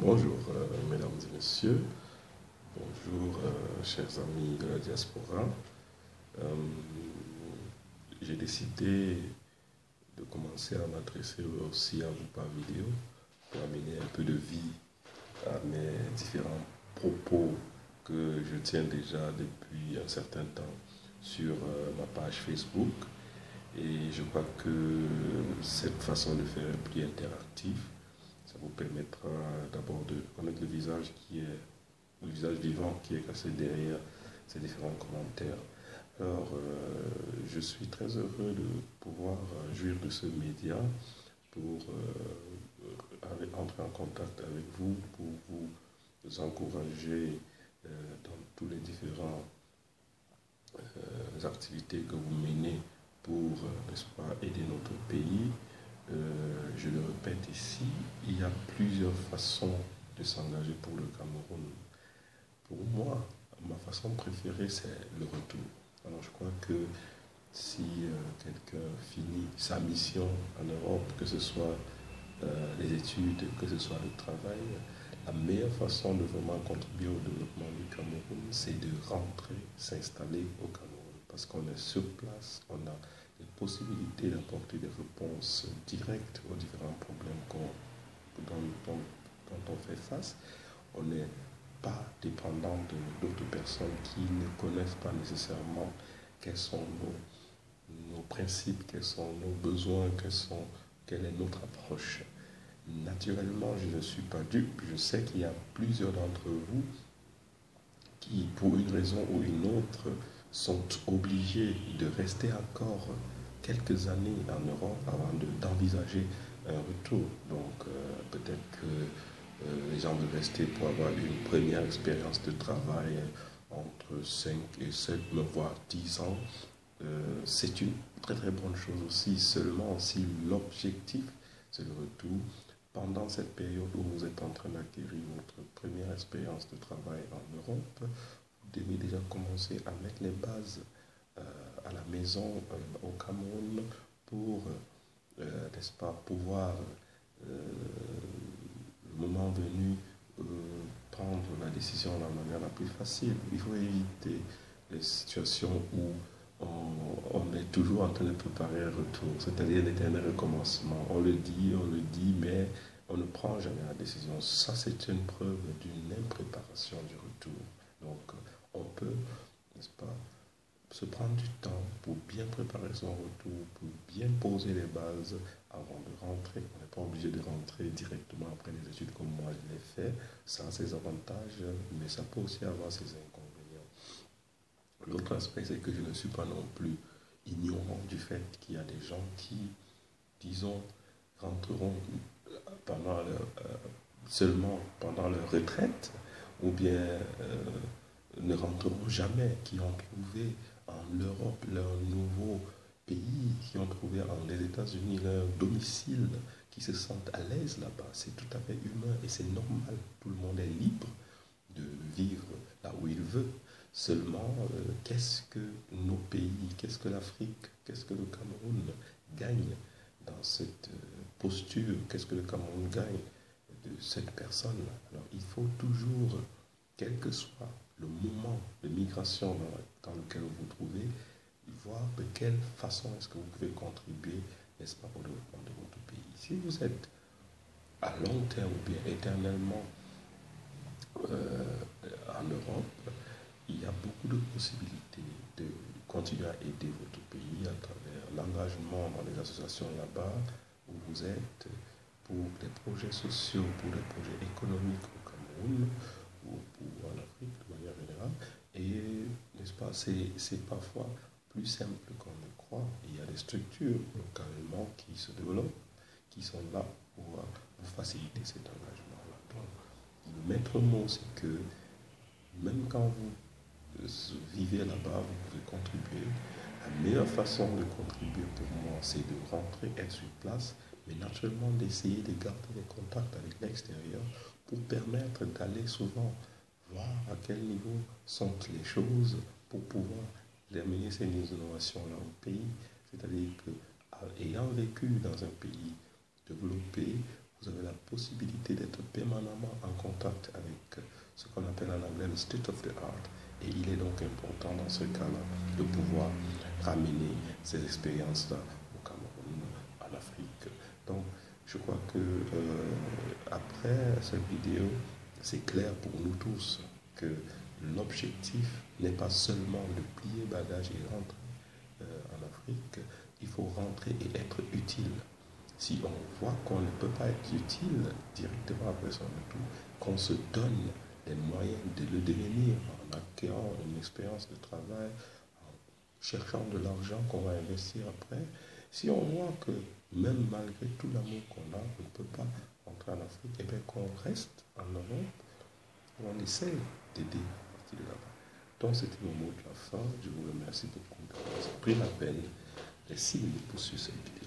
Bonjour, mesdames et messieurs. Bonjour, chers amis de la diaspora. Euh, j'ai décidé de commencer à m'adresser aussi à vous par vidéo pour amener un peu de vie à mes différents propos que je tiens déjà depuis un certain temps sur ma page Facebook. Et je crois que cette façon de faire est plus interactive. Ça vous permettra d'abord de connaître le visage vivant qui est caché derrière ces différents commentaires. Alors, je suis très heureux de pouvoir jouir de ce média pour entrer en contact avec vous, pour vous encourager dans tous les différents activités que vous menez pour, n'est-ce pas, aider notre pays. Je le répète ici, il y a plusieurs façons de s'engager pour le Cameroun. Pour moi, ma façon préférée, c'est le retour. Alors je crois que si quelqu'un finit sa mission en Europe, que ce soit les études, que ce soit le travail, la meilleure façon de vraiment contribuer au développement du Cameroun, c'est de rentrer, s'installer au Cameroun. Parce qu'on est sur place, on a les possibilités d'apporter des réponses directes aux différents problèmes dont on fait face. On n'est pas dépendant d'autres personnes qui ne connaissent pas nécessairement quels sont nos principes, quels sont nos besoins, quelle est notre approche. Naturellement, je ne suis pas dupe. Je sais qu'il y a plusieurs d'entre vous qui, pour une raison ou une autre, sont obligés de rester encore quelques années en Europe avant d'envisager un retour. Donc, peut-être que les gens veulent rester pour avoir une première expérience de travail entre 5 et 7, voire 10 ans. C'est une très très bonne chose aussi, seulement si l'objectif, c'est le retour. Pendant cette période où vous êtes en train d'acquérir votre première expérience de travail en Europe, vous devez déjà commencer à mettre les bases à la maison au Cameroun pour, n'est-ce pas, pouvoir, le moment venu, prendre la décision de la manière la plus facile. Il faut éviter les situations où on est toujours en train de préparer un retour, c'est-à-dire l'éternel recommencement. On le dit, mais on ne prend jamais la décision. Ça, c'est une preuve d'une impréparation du retour. Donc, on peut, n'est-ce pas, se prendre du temps pour bien préparer son retour, pour bien poser les bases avant de rentrer. On n'est pas obligé de rentrer directement après les études comme moi je l'ai fait. Ça a ses avantages, mais ça peut aussi avoir ses inconvénients. L'autre aspect, c'est que je ne suis pas non plus ignorant du fait qu'il y a des gens qui, disons, rentreront seulement pendant leur retraite, ou bien ne rentreront jamais, qui ont trouvé en Europe leur nouveau pays, qui ont trouvé en les États-Unis leur domicile, qui se sentent à l'aise là-bas. C'est tout à fait humain et c'est normal. Tout le monde est libre de vivre là où il veut. Seulement, qu'est-ce que nos pays, qu'est-ce que l'Afrique, qu'est-ce que le Cameroun gagne dans cette posture, qu'est-ce que le Cameroun gagne de cette personne-là. Alors, il faut toujours, quel que soit le moment de migration dans lequel vous vous trouvez, voir de quelle façon est-ce que vous pouvez contribuer, n'est-ce pas, au développement de votre pays. Si vous êtes à long terme ou bien éternellement en Europe, il y a beaucoup de possibilités de continuer à aider votre pays à travers l'engagement dans les associations là-bas où vous êtes, pour des projets sociaux, pour des projets économiques au Cameroun ou en Afrique de manière générale. Et, n'est-ce pas, c'est parfois plus simple qu'on le croit. Il y a des structures localement qui se développent, qui sont là pour vous faciliter cet engagement-là. Donc, le maître mot, c'est que même quand vous vivez là-bas, vous pouvez contribuer. La meilleure façon de contribuer pour moi, c'est de rentrer, être sur place, mais naturellement d'essayer de garder des contacts avec l'extérieur pour permettre d'aller souvent voir à quel niveau sont les choses pour pouvoir amener ces innovations-là au pays. C'est-à-dire que, ayant vécu dans un pays développé, vous avez la possibilité d'être permanemment en contact avec ce qu'on appelle en anglais le state of the art. Et il est donc important dans ce cas-là de pouvoir ramener ces expériences-là au Cameroun, en Afrique. Donc, je crois que après cette vidéo, c'est clair pour nous tous que l'objectif n'est pas seulement de plier bagage et rentrer en Afrique, il faut rentrer et être utile. Si on voit qu'on ne peut pas être utile directement après son retour, qu'on se donne les moyens de le devenir en acquérant une expérience de travail, en cherchant de l'argent qu'on va investir après. Si on voit que même malgré tout l'amour qu'on a, on ne peut pas rentrer en Afrique, et bien qu'on reste en Europe, on essaie d'aider à partir de là-bas. Donc c'était mon mot de la fin. Je vous remercie beaucoup d'avoir pris la peine de 6 minutes pour suivre cette vidéo.